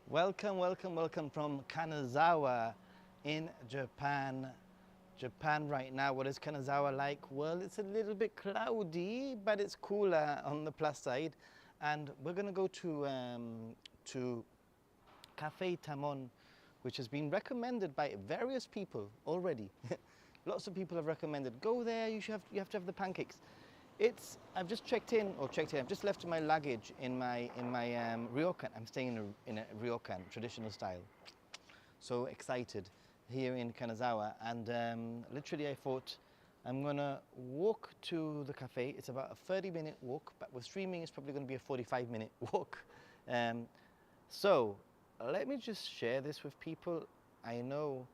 Welcome, welcome, welcome from Kanazawa in Japan. Japan right now, what is Kanazawa like? Well, it's a little bit cloudy, but it's cooler on the plus side. And we're gonna go to Cafe Tamon, which has been recommended by various people already. Lots of people have recommended, go there, you have to have the pancakes. I've just I've just left my luggage in my ryokan. I'm staying in a ryokan, traditional style. So excited here in Kanazawa. And literally I thought I'm gonna walk to the cafe. It's about a 30-minute walk, but with streaming it's probably gonna be a 45-minute walk. So let me just share this with people. I know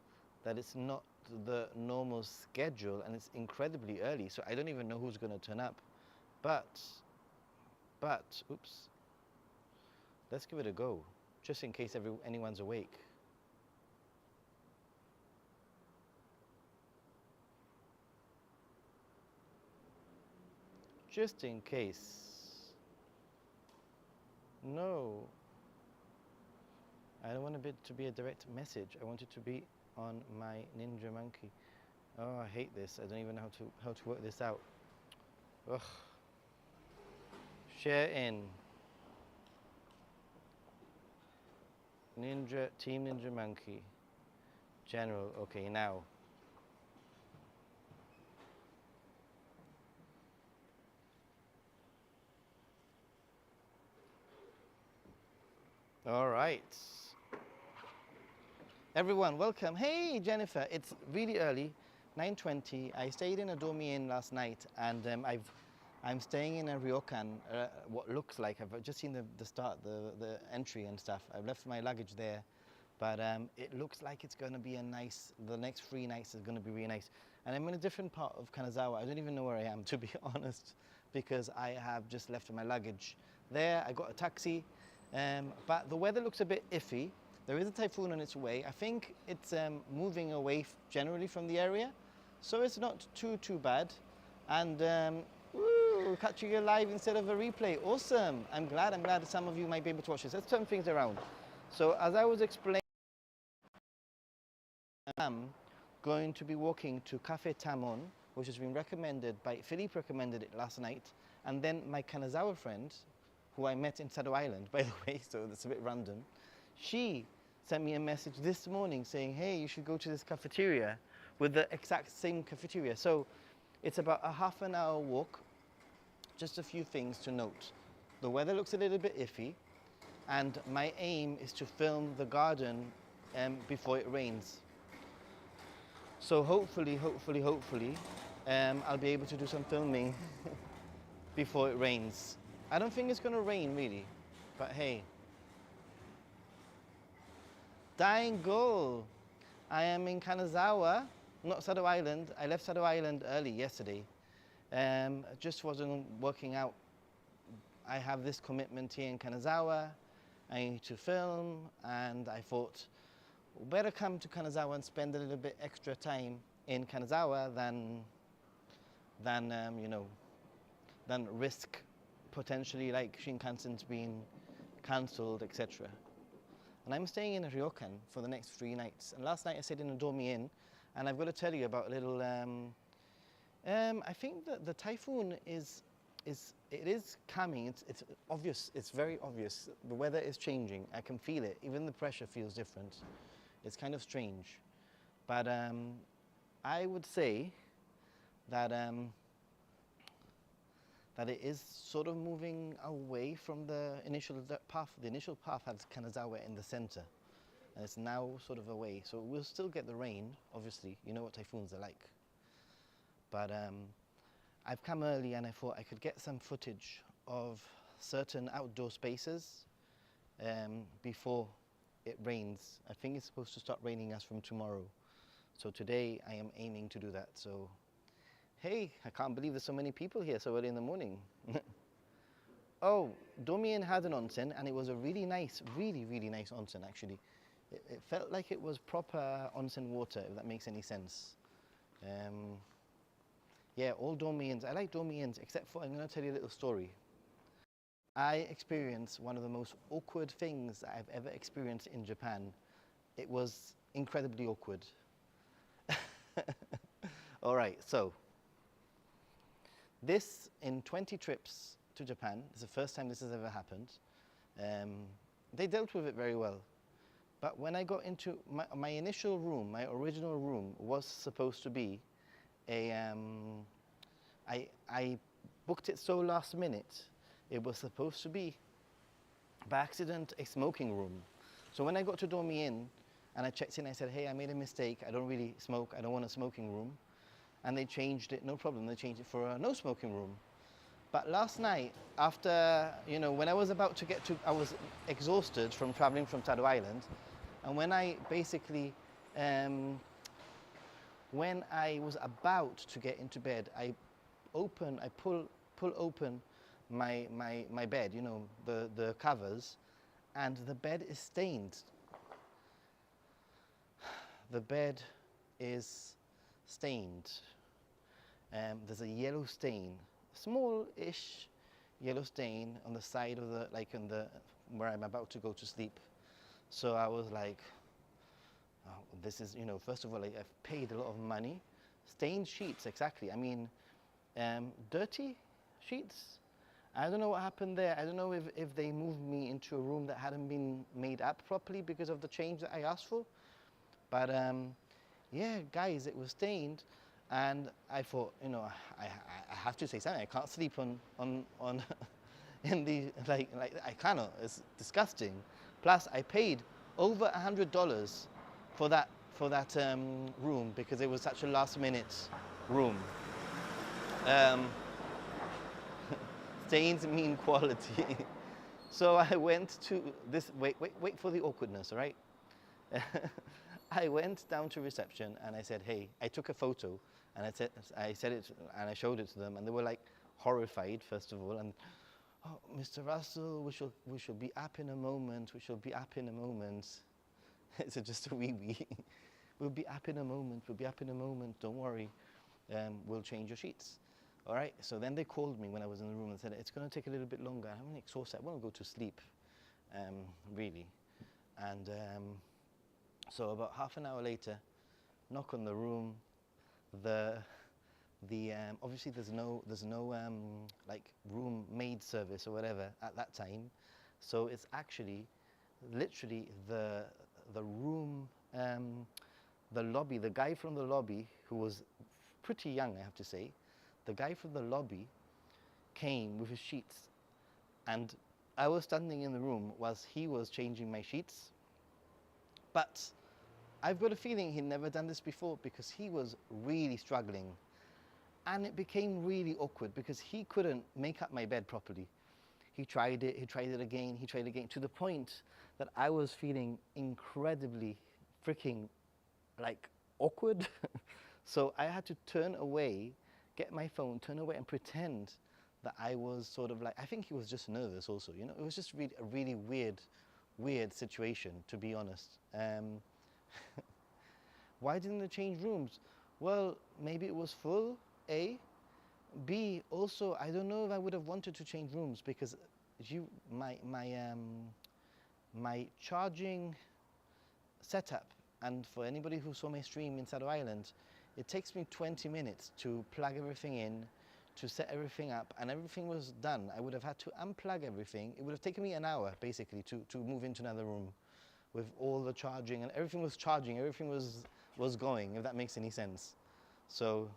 that it's not the normal schedule and it's incredibly early, so I don't even know who's going to turn up. But, oops, let's give it a go, just in case anyone's awake. Just in case. No. I don't want it to be a direct message. I want it to be on my Ninja Monkey. Oh, I hate this. I don't even know how to work this out. Ugh. Share in. Team Ninja Monkey. General, okay, now. All right. Everyone, welcome. Hey, Jennifer. It's really early, 9:20. I stayed in a Dormy Inn last night, and I'm staying in a ryokan. What looks like I've just seen the start, the entry and stuff. I've left my luggage there, but it looks like it's going to be a nice. The next 3 nights is going to be really nice. And I'm in a different part of Kanazawa. I don't even know where I am, to be honest, because I have just left my luggage there. I got a taxi, but the weather looks a bit iffy. There is a typhoon on its way. I think it's moving away generally from the area, so it's not too bad. And woo, catching you live instead of a replay. Awesome. I'm glad some of you might be able to watch this. Let's turn things around. So as I was explaining, I'm going to be walking to Cafe Tamon, which has been recommended by Philippe, recommended it last night, and then my Kanazawa friend, who I met in Sado Island, by the way, so that's a bit random. She sent me a message this morning saying, hey, you should go to this cafeteria with the exact same cafeteria. So it's about a half an hour walk. Just a few things to note. The weather looks a little bit iffy, and my aim is to film the garden before it rains. So hopefully, I'll be able to do some filming before it rains. I don't think it's going to rain really, but hey. Dying goal. I am in Kanazawa, not Sado Island. I left Sado Island early yesterday. Just wasn't working out. I have this commitment here in Kanazawa. I need to film, and I thought, better come to Kanazawa and spend a little bit extra time in Kanazawa than risk potentially like Shinkansen's being cancelled, etc. And I'm staying in a ryokan for the next 3 nights. And last night I stayed in a Dormy Inn, and I've got to tell you about a little. I think that the typhoon is coming. It's obvious. It's very obvious. The weather is changing. I can feel it. Even the pressure feels different. It's kind of strange, but I would say that that it is sort of moving away from the initial path. The initial path has Kanazawa in the center, and it's now sort of away. So we'll still get the rain, obviously. You know what typhoons are like. But I've come early, and I thought I could get some footage of certain outdoor spaces before it rains. I think it's supposed to start raining us from tomorrow. So today I am aiming to do that. So hey, I can't believe there's so many people here so early in the morning. Oh, Dormy Inn had an onsen, and it was a really nice, really nice onsen actually. It felt like it was proper onsen water, if that makes any sense. Yeah, all Dormy Inns. I like Dormy Inns, except for, I'm going to tell you a little story. I experienced one of the most awkward things that I've ever experienced in Japan. It was incredibly awkward. All right, so this in 20 trips to Japan, it's the first time this has ever happened. They dealt with it very well. But when I got into my initial room, my original room was supposed to be a, I booked it so last minute, it was supposed to be, by accident, a smoking room. So when I got to Dormy Inn and I checked in, I said, hey, I made a mistake. I don't really smoke. I don't want a smoking room. And they changed it, no problem. They changed it for a no smoking room. But last night, after, when I was about to get to, I was exhausted from traveling from Tado Island. And when I basically, when I was about to get into bed, I pull open my bed, the covers, and the bed is stained. The bed is stained. There's a yellow stain, small-ish yellow stain on the side of the, where I'm about to go to sleep. So I was like, oh, this is, first of all, I've paid a lot of money. Stained sheets, exactly. I mean, dirty sheets. I don't know what happened there. I don't know if they moved me into a room that hadn't been made up properly because of the change that I asked for. But yeah, guys, it was stained. And I thought, I have to say something. I can't sleep on in the, I cannot. It's disgusting. Plus, I paid over $100 for that room because it was such a last-minute room. Stains mean quality. So I went to this. Wait for the awkwardness, all right? I went down to reception and I said, hey, I took a photo and I said it and I showed it to them and they were like horrified, first of all, and oh, Mr. Russell, we shall be up in a moment. We shall be up in a moment. It's just a wee. We'll be up in a moment. We'll be up in a moment. Don't worry. We'll change your sheets. All right. So then they called me when I was in the room and said it's going to take a little bit longer. I'm exhausted. I want to go to sleep, really. And so about half an hour later, knock on the room. Obviously there's no like room maid service or whatever at that time, so it's actually literally the room, the lobby. The guy from the lobby, who was pretty young, I have to say, the guy from the lobby came with his sheets, and I was standing in the room whilst he was changing my sheets. But I've got a feeling he'd never done this before because he was really struggling. And it became really awkward because he couldn't make up my bed properly. He tried it again, to the point that I was feeling incredibly freaking awkward. So I had to turn away, get my phone, turn away and pretend that I was sort of I think he was just nervous also, It was just really, a really weird situation, to be honest. Why didn't they change rooms? Well, maybe it was full, A. B, also, I don't know if I would have wanted to change rooms because my charging setup, and for anybody who saw my stream in Sado Island, it takes me 20 minutes to plug everything in, to set everything up, and everything was done. I would have had to unplug everything. It would have taken me an hour, basically, to move into another room with all the charging, and everything was charging, everything was going, if that makes any sense. So,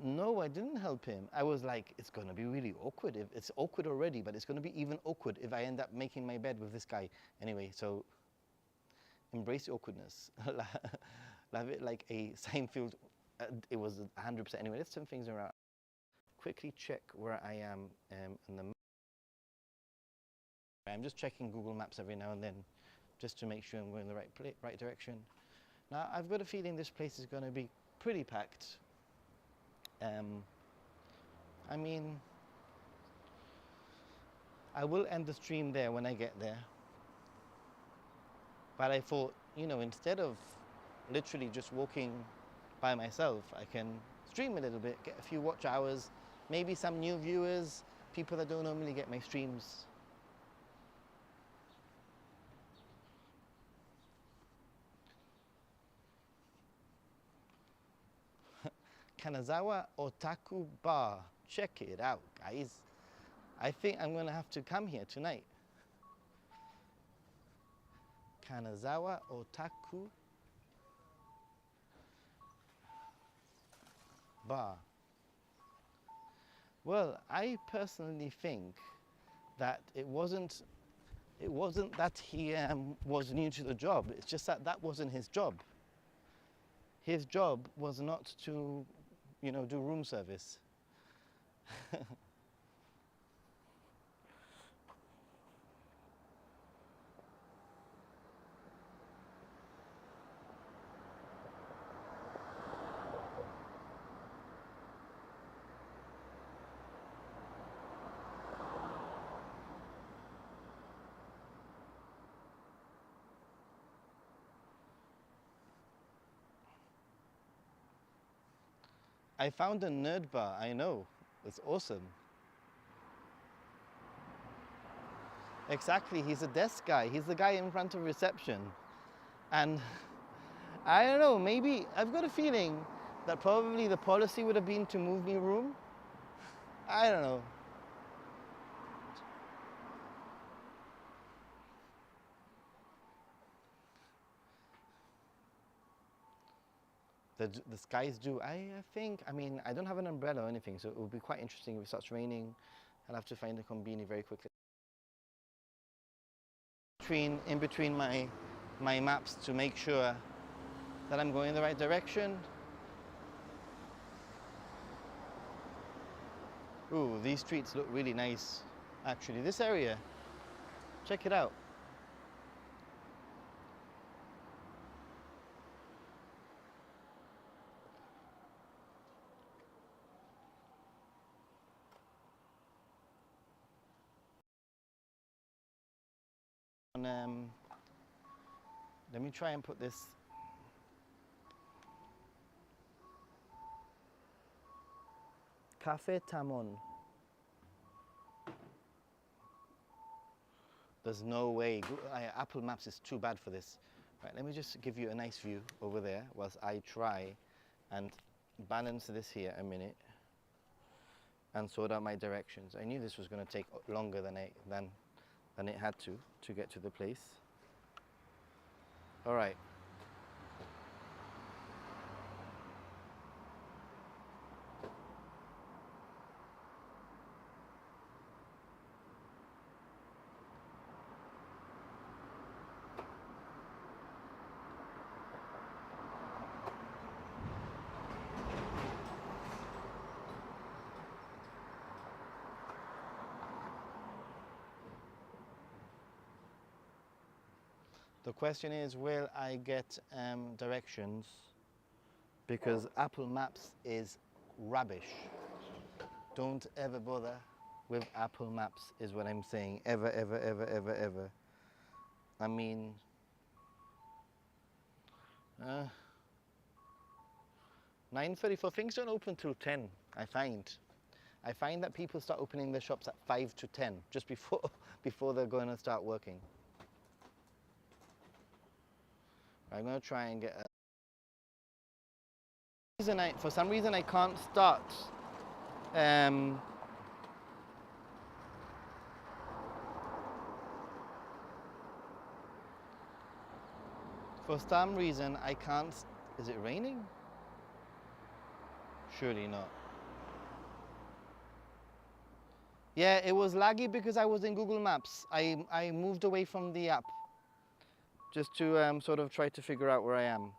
no, I didn't help him. I was like, it's going to be really awkward. It's awkward already, but it's going to be even awkward if I end up making my bed with this guy. Anyway, so embrace the awkwardness. Have it like a Seinfeld. It was 100%. Anyway, let's turn things around. Quickly check where I am in the map. I'm just checking Google Maps every now and then just to make sure I'm going in the right direction. Now, I've got a feeling this place is going to be pretty packed. I mean, I will end the stream there when I get there. But I thought, instead of literally just walking by myself, I can stream a little bit, get a few watch hours, maybe some new viewers, people that don't normally get my streams. Kanazawa Otaku Bar. Check it out, guys. I think I'm gonna have to come here tonight. Kanazawa Otaku Bar. Well, I personally think that it wasn't that he was new to the job. It's just that that wasn't his job. His job was not to, you know, do room service. I found a nerd bar, I know. It's awesome. Exactly, he's a desk guy. He's the guy in front of reception. And I don't know, maybe, I've got a feeling that probably the policy would have been to move me room. I don't know. The skies do. I think, I mean, I don't have an umbrella or anything, so it would be quite interesting if it starts raining. I'll have to find a combini very quickly. In between my maps to make sure that I'm going in the right direction. Ooh, these streets look really nice, actually. This area, check it out. Let me try and put this. Cafe Tamon. There's no way. Apple Maps is too bad for this. Right, let me just give you a nice view over there whilst I try and balance this here a minute and sort out my directions. I knew this was going to take longer than it had to get to the place. All right. The question is, will I get directions? Because Apple Maps is rubbish. Don't ever bother with Apple Maps, is what I'm saying. Ever, ever, ever, ever, ever. I mean, 9:34, things don't open till 10, I find. I find that people start opening their shops at 5 to 10, just before they're going to start working. I'm going to try and get for some reason I can't start for some reason I can't. Is it raining? Surely not. Yeah, it was laggy because I was in Google Maps. I moved away from the app just to sort of try to figure out where I am.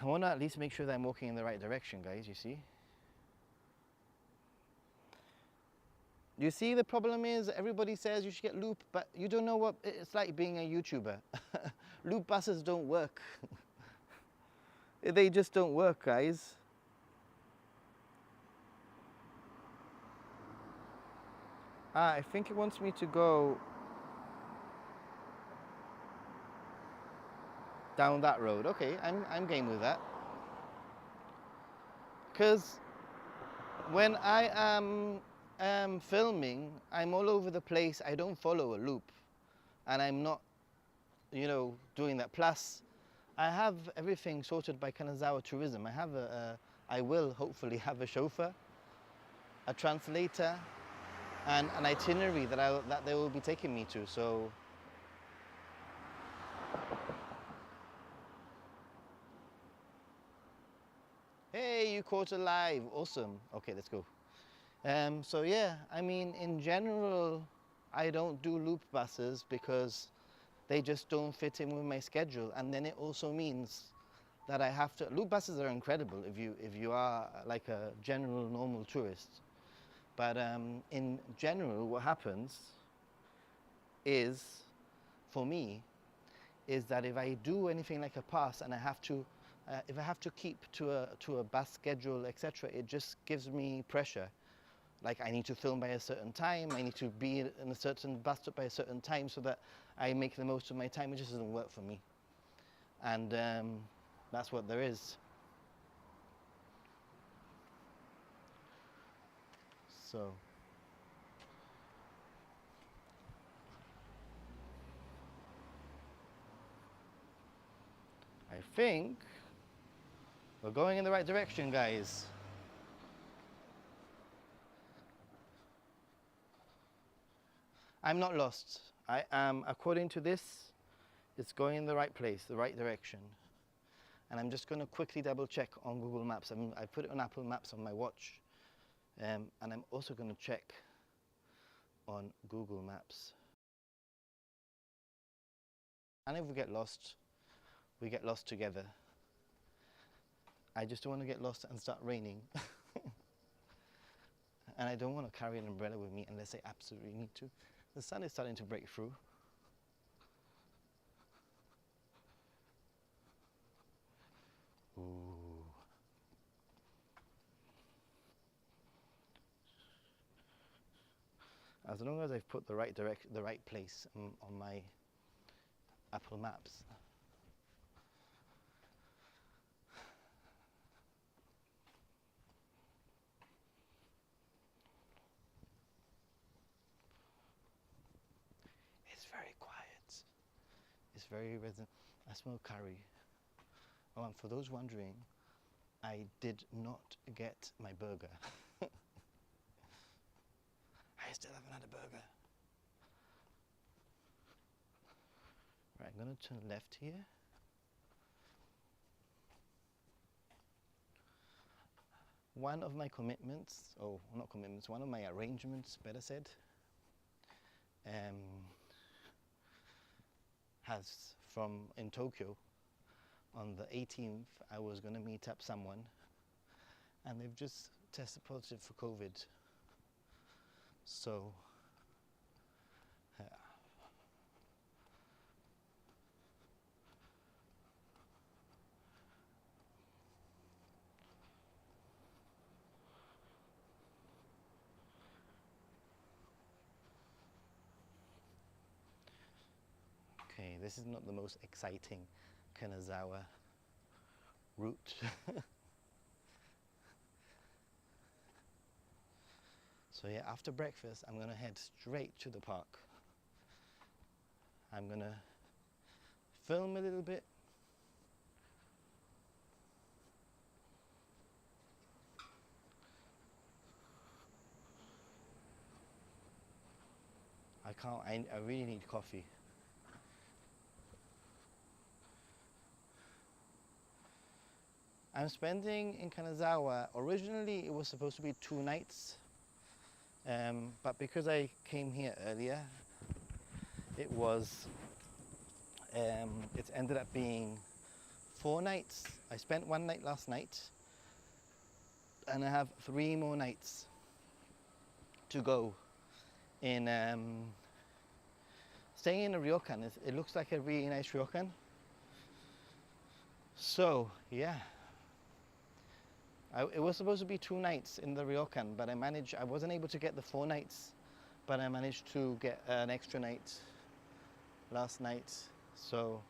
I want to at least make sure that I'm walking in the right direction, guys, you see? You see, the problem is everybody says you should get loop, but you don't know what it's like being a YouTuber. Loop buses don't work. They just don't work, guys. I think it wants me to go down that road. Okay, I'm game with that. Because when I am filming, I'm all over the place. I don't follow a loop, and I'm not, you know, doing that. Plus, I have everything sorted by Kanazawa Tourism. I will hopefully have a chauffeur, a translator, and an itinerary that they will be taking me to. So. Hey, you caught a live, awesome. Okay, let's go. So yeah, I mean, in general, I don't do loop buses because they just don't fit in with my schedule. And then it also means that I have to, loop buses are incredible if you are like a general normal tourist. But in general, what happens is, for me, is that if I do anything like a pass and I have to, if I have to keep to a bus schedule, etc., it just gives me pressure. Like I need to film by a certain time, I need to be in a certain bus stop by a certain time so that I make the most of my time. It just doesn't work for me. And that's what there is. So. I think we're going in the right direction, guys. I'm not lost. I am, according to this, it's going in the right place, the right direction. And I'm just going to quickly double check on Google Maps. I put it on Apple Maps on my watch. And I'm also going to check on Google Maps. And if we get lost together. I just don't want to get lost and start raining. And I don't want to carry an umbrella with me unless I absolutely need to. The sun is starting to break through. Ooh. As long as I've put the right place on my Apple Maps. It's very quiet. It's very resident. I smell curry. Oh, and for those wondering, I did not get my burger. I still haven't had a burger. Right, I'm going to turn left here. One of my commitments, oh, not commitments, one of my arrangements, better said, has from in Tokyo. On the 18th, I was going to meet up someone, and they've just tested positive for COVID. So, okay, this is not the most exciting Kanazawa route. So yeah, after breakfast, I'm gonna head straight to the park. I'm gonna film a little bit. I really need coffee. I'm spending in Kanazawa, originally it was supposed to be 2 nights, but because I came here earlier, it's ended up being 4 nights. I spent 1 night last night, and I have 3 more nights to go in staying in a ryokan. It looks like a really nice ryokan. So yeah, it was supposed to be 2 nights in the ryokan, but I wasn't able to get the 4 nights, but I managed to get an extra night last night. So,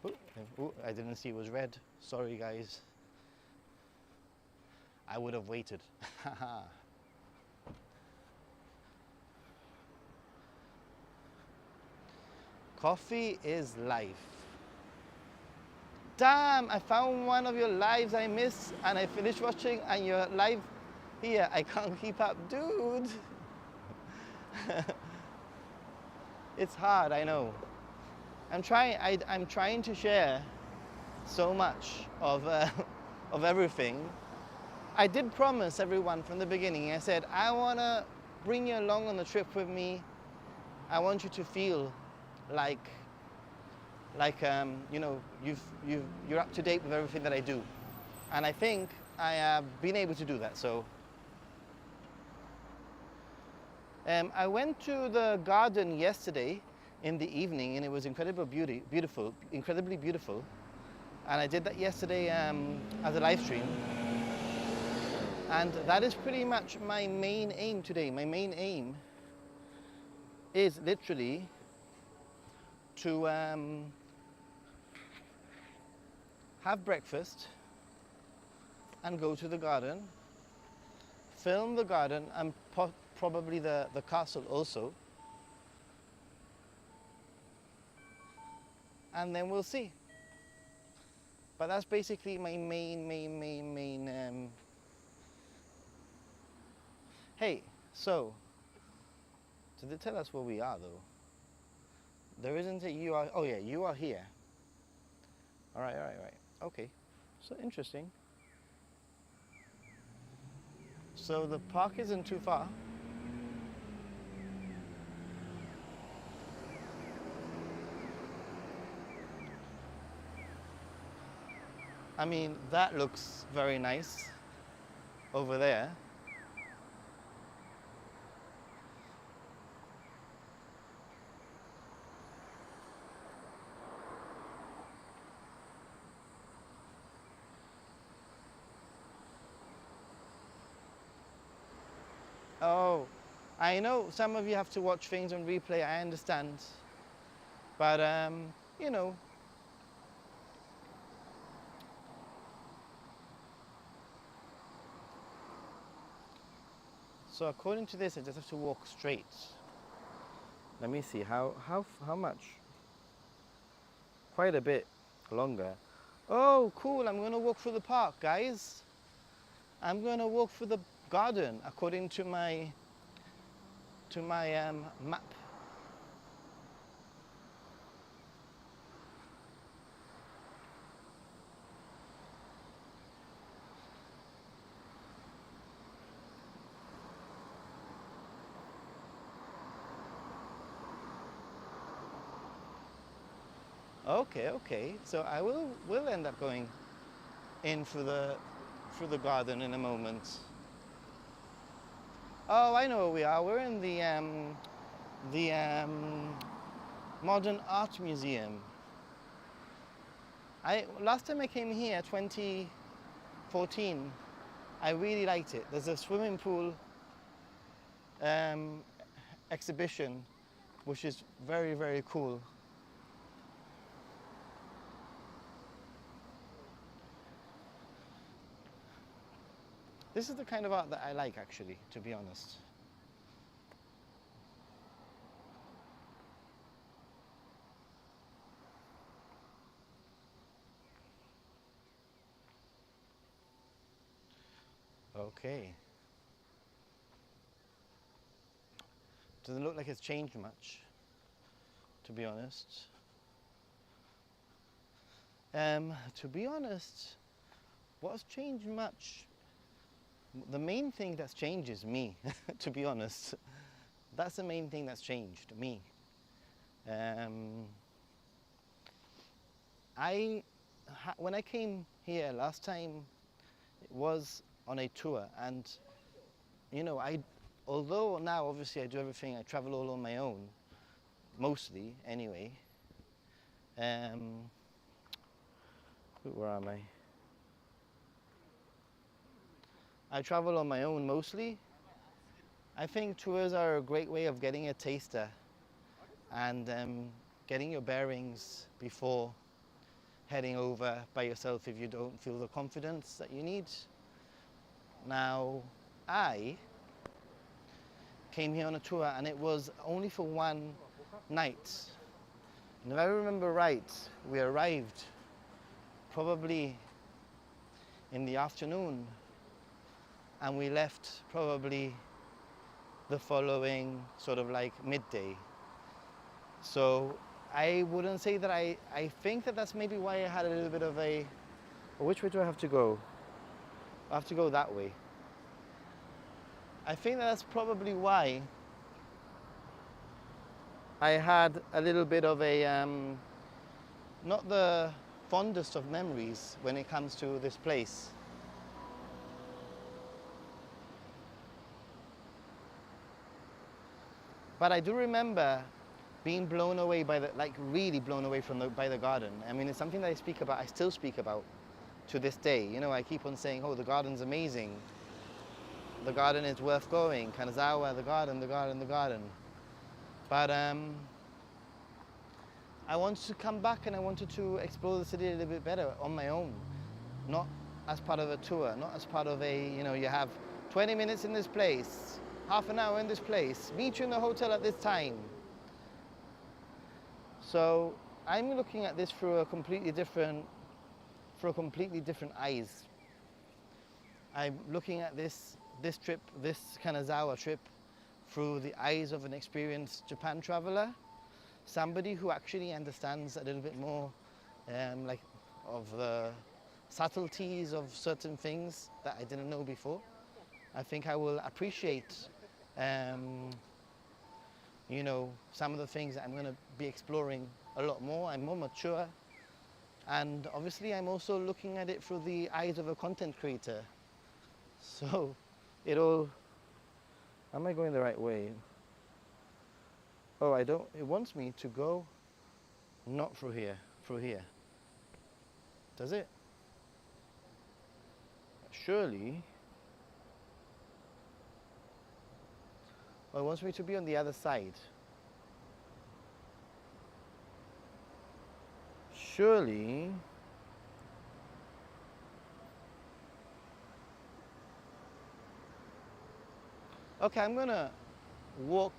I didn't see it was red. Sorry guys. I would have waited. Coffee is life. Damn, I found one of your lives I missed and I finished watching and you're live here. I can't keep up, dude. It's hard, I know. I'm trying to share so much of, of everything. I did promise everyone from the beginning. I said, I want to bring you along on the trip with me. I want you to feel like you know, you're up to date with everything that I do. And I think I have been able to do that. So I went to the garden yesterday in the evening and it was incredibly beautiful. And I did that yesterday as a live stream. And that is pretty much my main aim today. My main aim is literally to have breakfast and go to the garden, film the garden and probably the castle also. And then we'll see. But that's basically my main. Hey, so, did it tell us where we are though? There isn't a you are, oh yeah, you are here. All right. Okay, so interesting. So the park isn't too far. I mean, that looks very nice over there. Oh, I know some of you have to watch things on replay, I understand. But, you know. So according to this, I just have to walk straight. Let me see, how much? Quite a bit longer. Oh, cool, I'm gonna walk through the park, guys. I'm gonna walk through the garden according to my map. Okay. So I will end up going in through the garden in a moment. Oh, I know where we are. We're in the Modern Art Museum. Last time I came here, 2014, I really liked it. There's a swimming pool exhibition, which is very cool. This is the kind of art that I like, actually, to be honest. Okay. Doesn't look like it's changed much, to be honest. To be honest, what's changed much? The main thing that's changed is me, to be honest. That's the main thing that's changed, me. When I came here last time, it was on a tour, and you know, although now obviously I do everything, I travel all on my own, mostly anyway. Where am I? I travel on my own mostly. I think tours are a great way of getting a taster and getting your bearings before heading over by yourself if you don't feel the confidence that you need. Now, I came here on a tour and it was only for one night. And if I remember right, we arrived probably in the afternoon and we left probably the following sort of like midday. So I wouldn't say that I think that that's maybe why I had a little bit of a, which way do I have to go? I have to go that way. I think that's probably why I had a little bit of a, not the fondest of memories when it comes to this place. But I do remember being blown away by the, like really blown away by the garden. I mean, it's something that I speak about, I still speak about to this day. You know, I keep on saying, oh, the garden's amazing. The garden is worth going. Kanazawa, the garden, the garden, the garden. But I wanted to come back and I wanted to explore the city a little bit better on my own. Not as part of a tour, not as part of a, you know, you have 20 minutes in this place, half an hour in this place, meet you in the hotel at this time. So I'm looking at this through a completely different eyes. I'm looking at this trip, this Kanazawa trip, through the eyes of an experienced Japan traveler, somebody who actually understands a little bit more like of the subtleties of certain things that I didn't know before. I think I will appreciate you know, some of the things that I'm going to be exploring a lot more. I'm more mature, and obviously I'm also looking at it through the eyes of a content creator. So it all, am I going the right way? Oh, I don't, it wants me to go not through here, through here. Does it? Surely. Well, it wants me to be on the other side. Surely. Okay, I'm gonna walk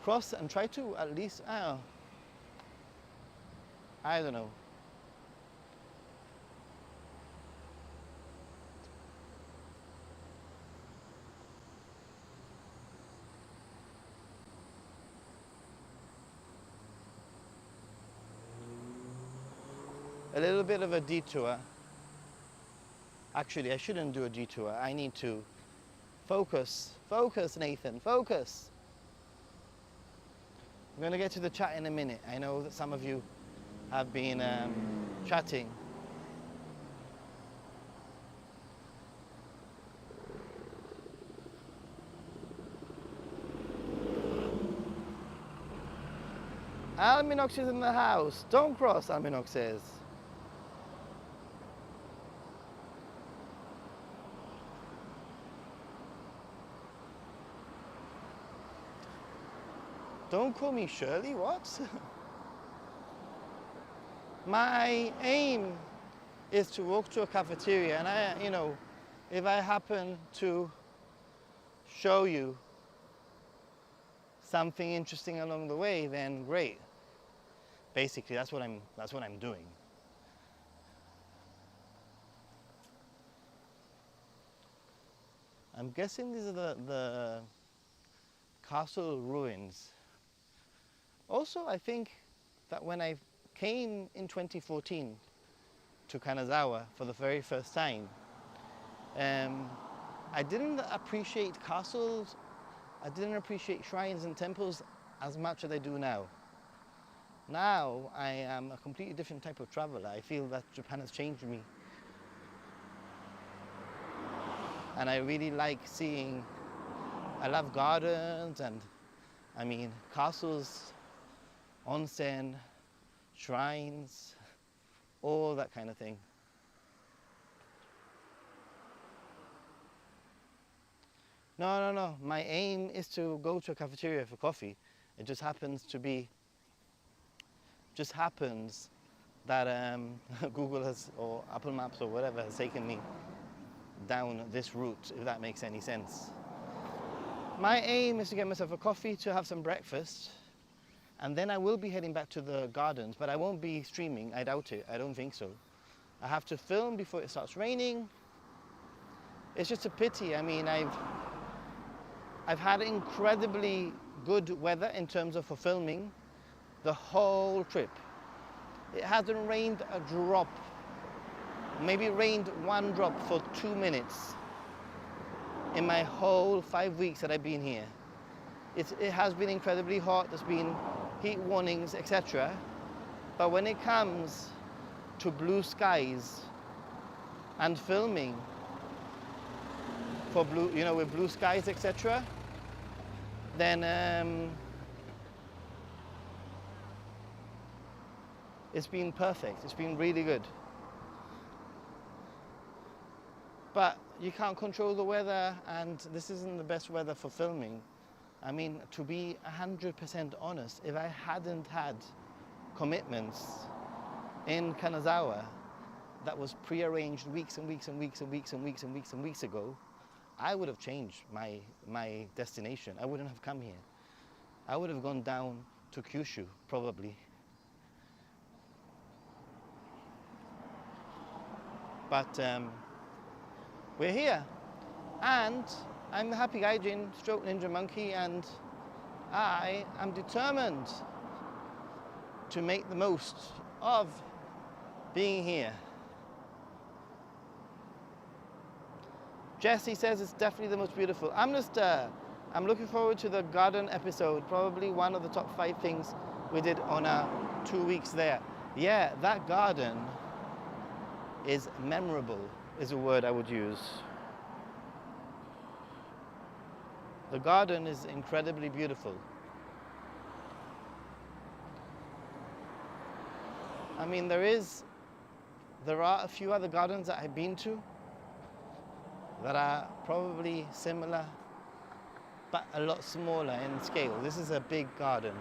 across and try to at least, I don't know. A little bit of a detour. Actually, I shouldn't do a detour. I need to focus. Focus, Nathan, focus. I'm going to get to the chat in a minute. I know that some of you have been chatting. Alminox is in the house. Don't cross, Alminox says. Don't call me Shirley, what? My aim is to walk to a cafeteria, and you know, if I happen to show you something interesting along the way, then great. Basically, that's what I'm doing. I'm guessing these are the castle ruins. Also, I think that when I came in 2014 to Kanazawa for the very first time, I didn't appreciate castles, I didn't appreciate shrines and temples as much as I do now. Now, I am a completely different type of traveler. I feel that Japan has changed me. And I really like seeing, I love gardens and, I mean, castles, onsen, shrines, all that kind of thing. No. My aim is to go to a cafeteria for coffee. It just happens that Google has, or Apple Maps or whatever, has taken me down this route, if that makes any sense. My aim is to get myself a coffee, to have some breakfast, and then I will be heading back to the gardens, but I won't be streaming. I doubt it. I don't think so. I have to film before it starts raining. It's just a pity. I mean, I've had incredibly good weather in terms of for filming the whole trip. It hasn't rained a drop. Maybe rained one drop for 2 minutes in my whole 5 weeks that I've been here. It has been incredibly hot. There's been heat warnings, etc. But when it comes to blue skies and filming for blue, you know, with blue skies, etc., then it's been perfect. It's been really good. But you can't control the weather, and this isn't the best weather for filming. I mean, to be 100% honest, if I hadn't had commitments in Kanazawa that was pre-arranged weeks and weeks and weeks and weeks and weeks and weeks and weeks ago, I would have changed my destination. I wouldn't have come here. I would have gone down to Kyushu, probably. But we're here, and I'm the happy Gaijin, stroke ninja monkey, and I am determined to make the most of being here. Jesse says it's definitely the most beautiful. I'm looking forward to the garden episode, probably one of the top 5 things we did on our 2 weeks there. Yeah, that garden is memorable, is a word I would use. The garden is incredibly beautiful. I mean, there are a few other gardens that I've been to that are probably similar, but a lot smaller in scale. This is a big garden.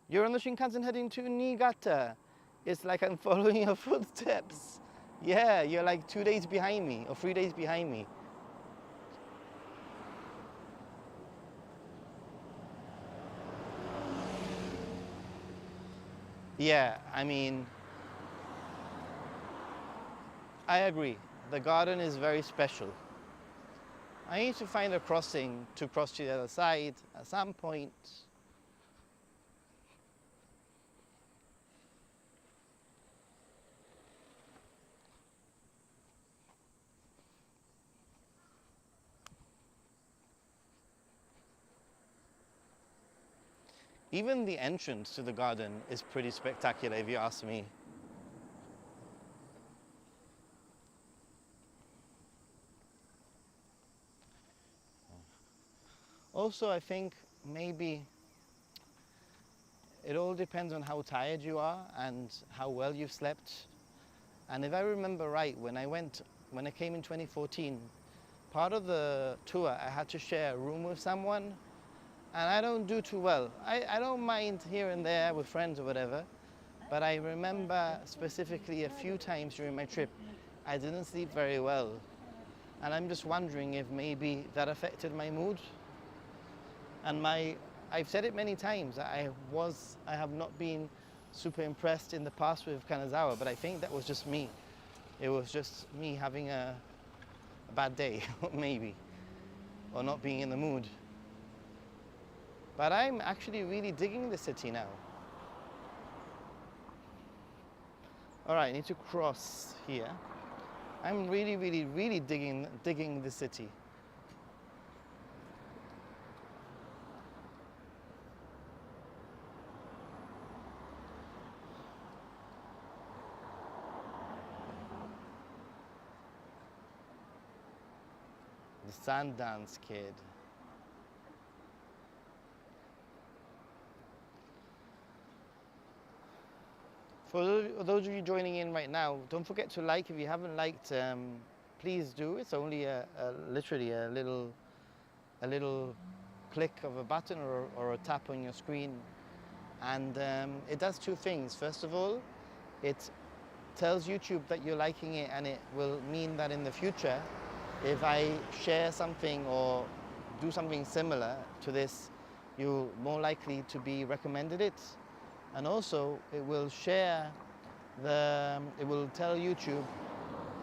You're on the Shinkansen heading to Niigata. It's like I'm following your footsteps. Yeah, you're like 2 days behind me, or 3 days behind me. Yeah, I mean, I agree. The garden is very special. I need to find a crossing to cross to the other side at some point. Even the entrance to the garden is pretty spectacular, if you ask me. Also, I think maybe it all depends on how tired you are and how well you've slept. And if I remember right, when I came in 2014, part of the tour I had to share a room with someone. And I don't do too well. I don't mind here and there with friends or whatever, but I remember specifically a few times during my trip, I didn't sleep very well. And I'm just wondering if maybe that affected my mood. And I've said it many times, I have not been super impressed in the past with Kanazawa, but I think that was just me. It was just me having a bad day, maybe, or not being in the mood. But I'm actually really digging the city now. All right, I need to cross here. I'm really, really, really digging the city. The Sundance Kid. For those of you joining in right now, don't forget to like. If you haven't liked, please do. It's only literally a little click of a button or a tap on your screen. And it does two things. First of all, it tells YouTube that you're liking it, and it will mean that in the future, if I share something or do something similar to this, you're more likely to be recommended it. And also, it will it will tell YouTube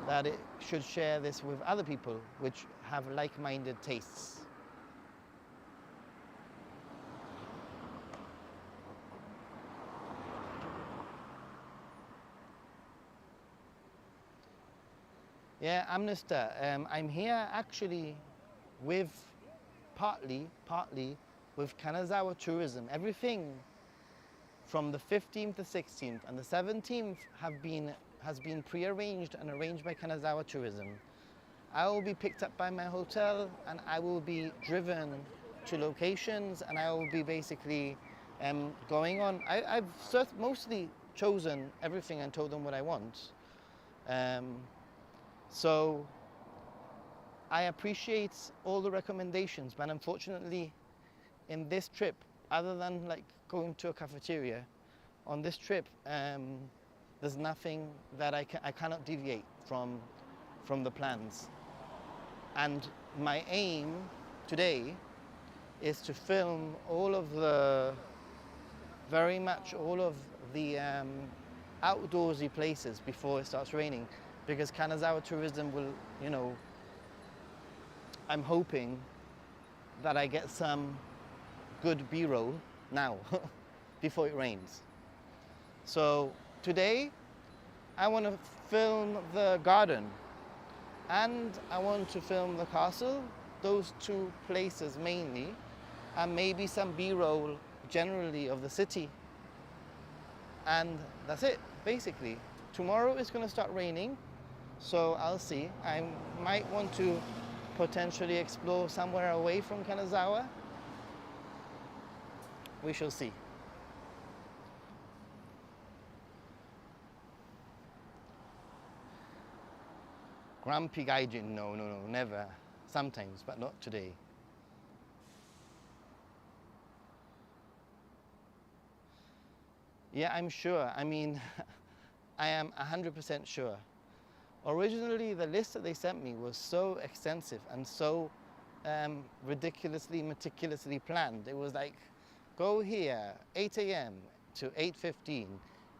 that it should share this with other people which have like-minded tastes. Yeah, Amnista. I'm here actually with partly with Kanazawa tourism. Everything from the 15th to 16th and the 17th has been pre-arranged and arranged by Kanazawa tourism. I will be picked up by my hotel and I will be driven to locations, and I will be basically going on. I've mostly chosen everything and told them what I want. So I appreciate all the recommendations, but unfortunately in this trip, other than like going to a cafeteria, on this trip there's nothing that I cannot deviate from the plans. And my aim today is to film very much all of the outdoorsy places before it starts raining, because Kanazawa tourism will, you know, I'm hoping that I get some good B-roll now before it rains. So today I want to film the garden and I want to film the castle, those two places mainly, and maybe some B-roll generally of the city. And that's it, basically. Tomorrow it's going to start raining, so I'll see. I might want to potentially explore somewhere away from Kanazawa. We shall see. Grumpy Gaijin, no, never. Sometimes, but not today. Yeah, I'm sure. I mean, I am 100% sure. Originally, the list that they sent me was so extensive and so ridiculously, meticulously planned. It was like, go here, 8 a.m. to 8:15.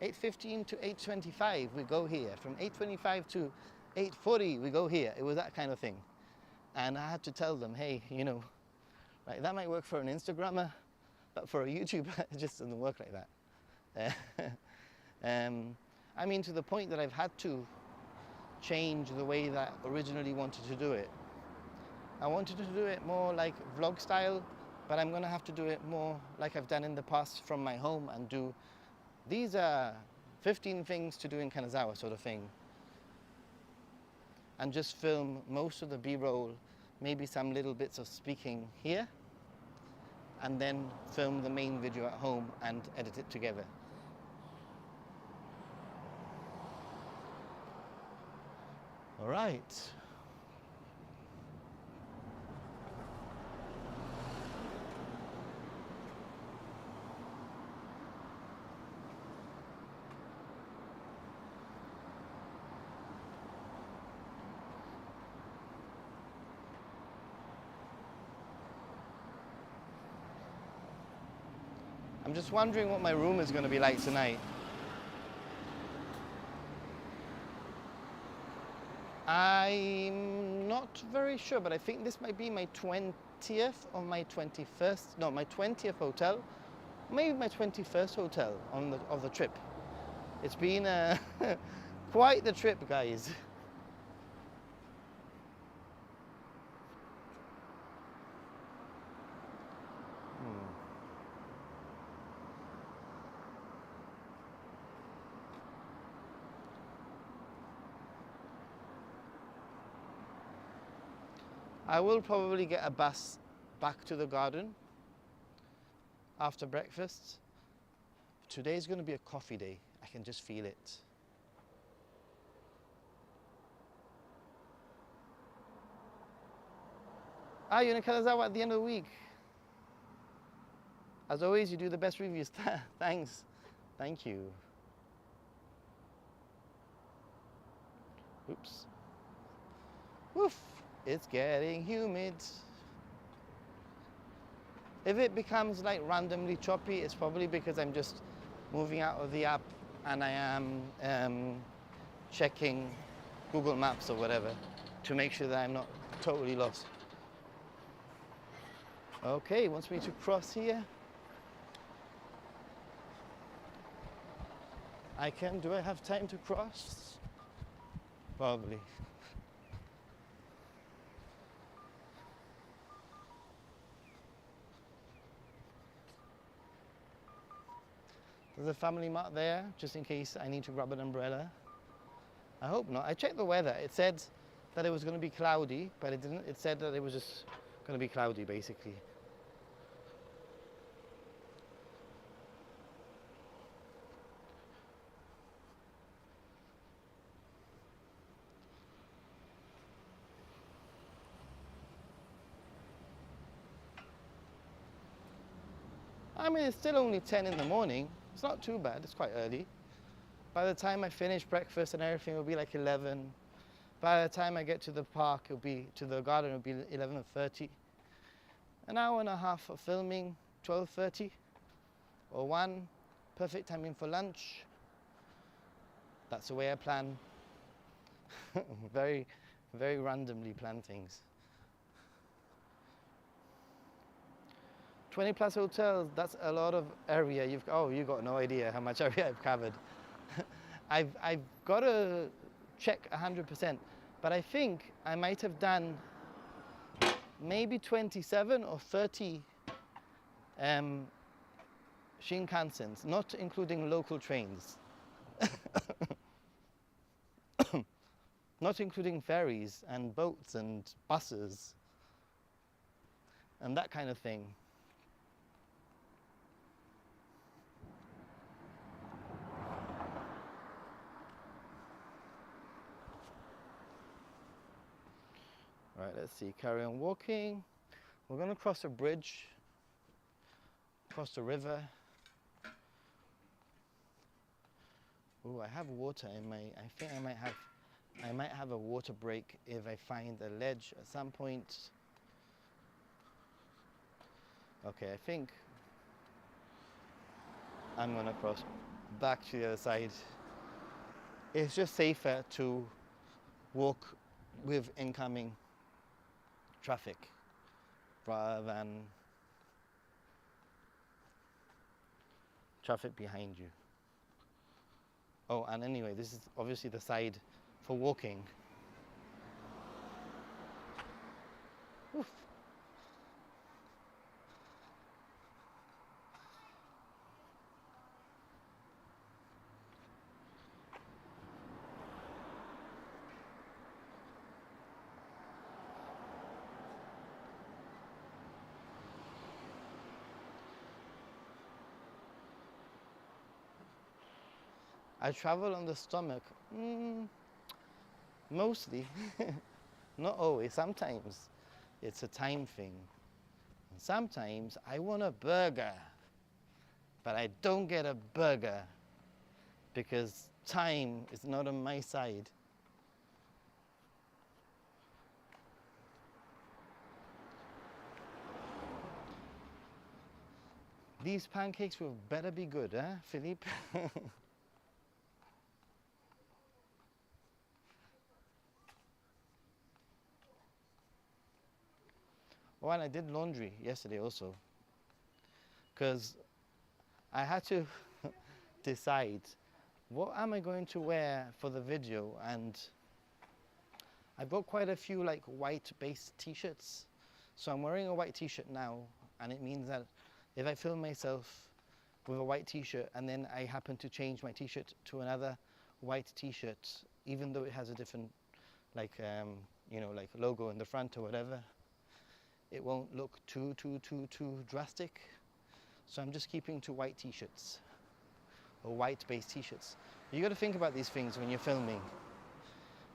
8:15 to 8:25, we go here. From 8:25 to 8:40, we go here. It was that kind of thing. And I had to tell them, hey, you know, like, that might work for an Instagrammer, but for a YouTuber, it just doesn't work like that. I mean, to the point that I've had to change the way that I originally wanted to do it. I wanted to do it more like vlog style, but I'm gonna have to do it more like I've done in the past from my home and do, these are 15 things to do in Kanazawa sort of thing. And just film most of the B-roll, maybe some little bits of speaking here, and then film the main video at home and edit it together. All right. I'm just wondering what my room is going to be like tonight. I'm not very sure, but I think this might be my 20th or my 21st, no, my 20th hotel, maybe my 21st hotel of the trip. It's been quite the trip, guys. I will probably get a bus back to the garden after breakfast. Today's going to be a coffee day. I can just feel it. Ah, you're in Kanazawa at the end of the week. As always, you do the best reviews. Thanks. Thank you. Oops. Woof. It's getting humid. If it becomes like randomly choppy, it's probably because I'm just moving out of the app and I am checking Google Maps or whatever to make sure that I'm not totally lost. Okay, he wants me to cross here. I can. Do I have time to cross? Probably. There's a family mart there, just in case I need to grab an umbrella. I hope not. I checked the weather. It said that it was going to be cloudy, but it didn't. It said that it was just going to be cloudy, basically. I mean, it's still only 10 in the morning. It's not too bad. It's quite early. By the time I finish breakfast and everything, it'll be like 11. By the time I get to the park, to the garden, it'll be 11:30. An hour and a half of filming, 12:30 or 1. Perfect timing for lunch. That's the way I plan. Very, very randomly plan things. 20 plus hotels, that's a lot of area. You got no idea how much area I've covered. I've got to check 100%, but I think I might have done maybe 27 or 30 Shinkansens, not including local trains. Not including ferries and boats and buses and that kind of thing. Right, let's see, carry on walking. We're going to cross a bridge, cross the river. Oh, I have water in my, I think I might have a water break if I find a ledge at some point. Okay, I think I'm going to cross back to the other side. It's just safer to walk with incoming traffic rather than traffic behind you. Oh, and anyway, this is obviously the side for walking. Oof. I travel on the stomach, mostly, not always, sometimes it's a time thing. And sometimes I want a burger, but I don't get a burger because time is not on my side. These pancakes will better be good, huh, Philippe? Oh, and I did laundry yesterday also, because I had to decide what am I going to wear for the video, and I've got quite a few like white based t-shirts, so I'm wearing a white t-shirt now, and it means that if I film myself with a white t-shirt and then I happen to change my t-shirt to another white t-shirt, even though it has a different like like logo in the front or whatever, it won't look too drastic. So I'm just keeping to white t-shirts or white based t-shirts. You got to think about these things when you're filming.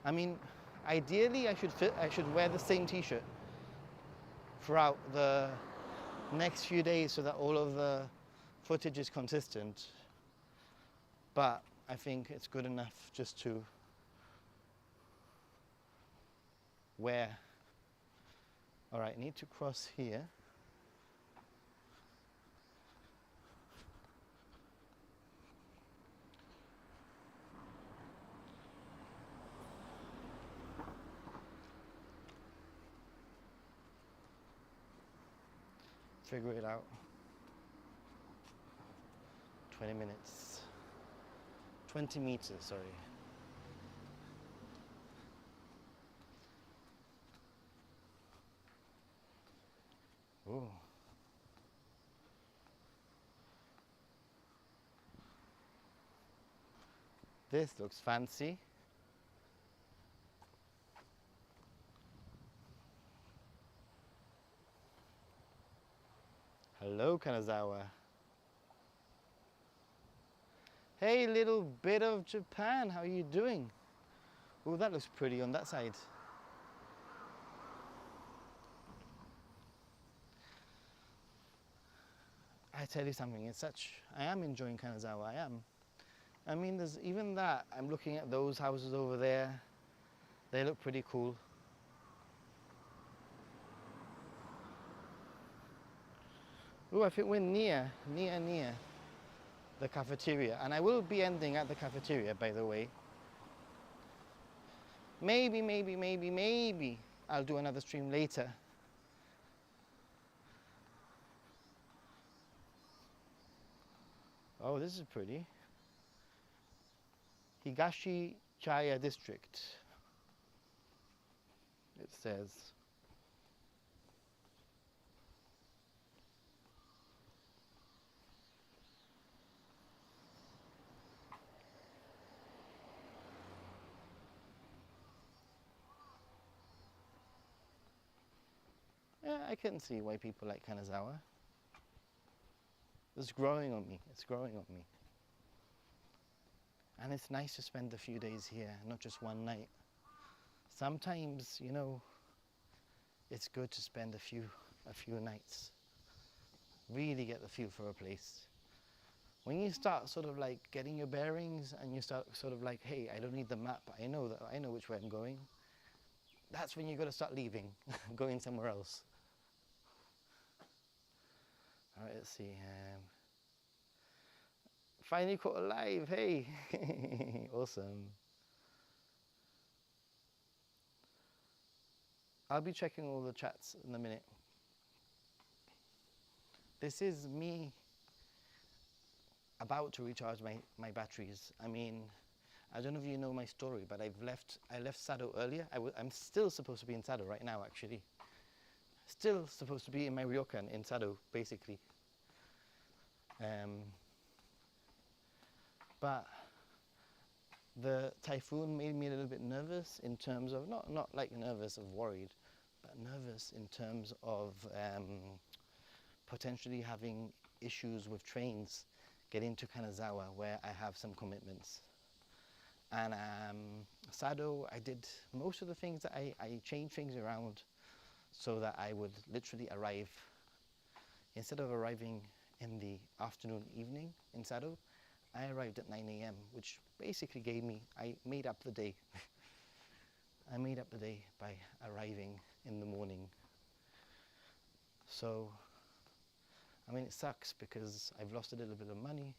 I mean, ideally I should wear the same t-shirt throughout the next few days so that all of the footage is consistent. But I think it's good enough just to wear. All right, need to cross here. Figure it out. 20 minutes. 20 meters, sorry. Ooh. This looks fancy. Hello, Kanazawa. Hey, little bit of Japan, how are you doing? Oh, that looks pretty on that side. I tell you something, I am enjoying Kanazawa, I am. I mean, there's even that, I'm looking at those houses over there. They look pretty cool. Oh, I think we're near the cafeteria. And I will be ending at the cafeteria, by the way. Maybe I'll do another stream later. Oh, this is pretty. Higashi Chaya District, it says. Yeah, I can see why people like Kanazawa. It's growing on me, it's growing on me. And it's nice to spend a few days here, not just one night. Sometimes, you know, it's good to spend a few nights. Really get the feel for a place. When you start sort of like getting your bearings and you start sort of like, hey, I don't need the map, I know which way I'm going. That's when you got to start leaving, going somewhere else. All right, let's see. Finally caught alive, hey. Awesome. I'll be checking all the chats in a minute. This is me about to recharge my batteries. I mean, I don't know if you know my story, but I left Sado earlier. I'm still supposed to be in Sado right now, actually. Still supposed to be in my ryokan in Sado, basically. But the typhoon made me a little bit nervous in terms of, not like nervous of worried, but nervous in terms of potentially having issues with trains getting to Kanazawa, where I have some commitments. And Sado, I did most of the things that I changed things around so that I would literally arrive, instead of arriving in the afternoon, evening in Sado, I arrived at 9 a.m., which basically gave me, I made up the day. I made up the day by arriving in the morning. So, I mean, it sucks because I've lost a little bit of money,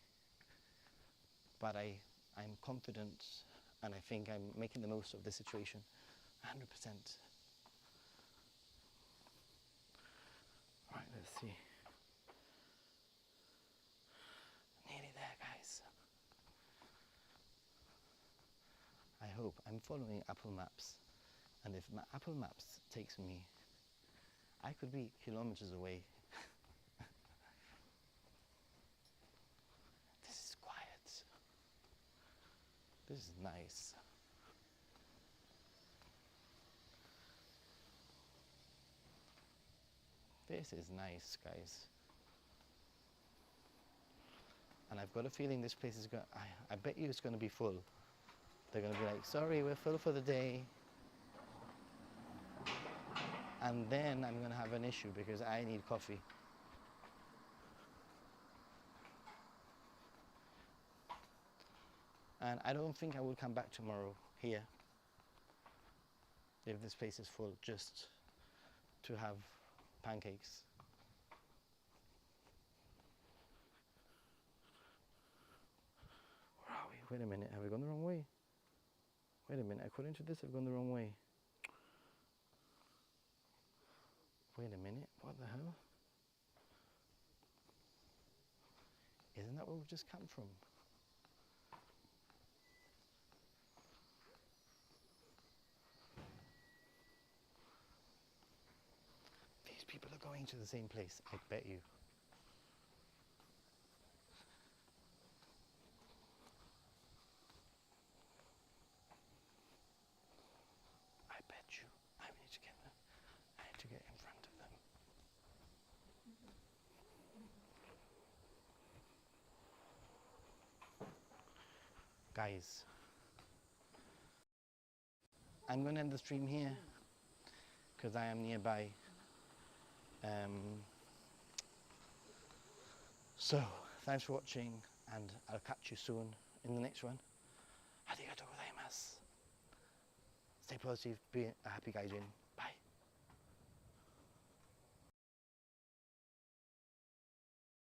but I'm confident and I think I'm making the most of the situation, 100%. All right, let's see. Nearly there, guys. I hope. I'm following Apple Maps, and if my Apple Maps takes me, I could be kilometers away. This is quiet. This is nice. This is nice, guys. And I've got a feeling this place is going to, I bet you it's going to be full. They're going to be like, sorry, we're full for the day. And then I'm going to have an issue because I need coffee. And I don't think I will come back tomorrow here if this place is full just to have pancakes. Where are we? Wait a minute, have we gone the wrong way? Wait a minute, according to this I've gone the wrong way. Wait a minute, what the hell? Isn't that where we've just come from? These people are going to the same place, I bet you. I bet you. I need to get them. I need to get in front of them. Guys, I'm going to end the stream here because I am nearby. So, thanks for watching, and I'll catch you soon in the next one. Arigatou gozaimasu. Stay positive, be a happy Gaijin.